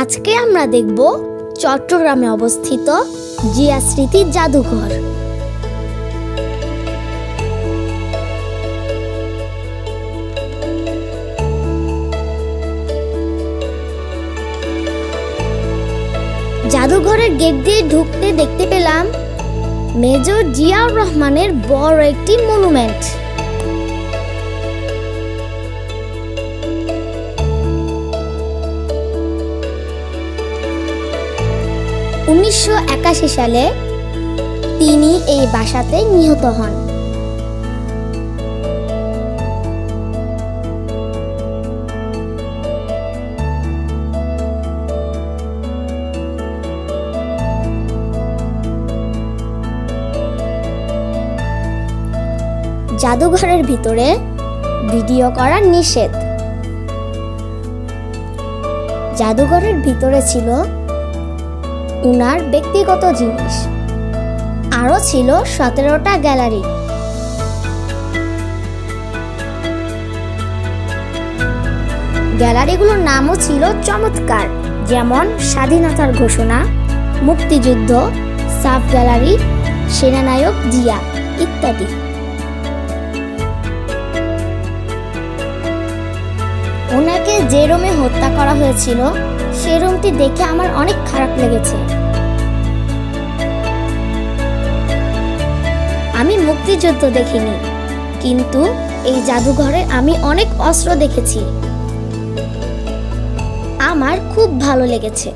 আজকে আমরা দেখব চট্টগ্রামে অবস্থিত জিয়া স্মৃতি জাদুঘর। জাদুঘরের গেট দিয়ে ঢুকতে দেখতে পেলাম মেজর জিয়াউর রহমানের বড় একটি মনুমেন্ট। (1981 সালে তিনি এই বাসাতে নিহত হন। জাদুঘরের ভিতরে ভিডিও করা নিষেধ। জাদুঘরের ভিতরে ছিল উনার ব্যক্তিগত জিনিস, আরও ছিল 17টা গ্যালারি। গ্যালারিগুলোর নামও ছিল চমৎকার, যেমন স্বাধীনতার ঘোষণা, মুক্তিযুদ্ধ, সাফ গ্যালারি, সেনানায়ক জিয়া ইত্যাদি। ওনাকে যে রুমে হত্যা করা হয়েছিল সে রুমটি দেখে আমার অনেক খারাপ লেগেছে। আমি মুক্তিযুদ্ধ দেখিনি, কিন্তু এই জাদুঘরে আমি অনেক অস্ত্র দেখেছি। আমার খুব ভালো লেগেছে।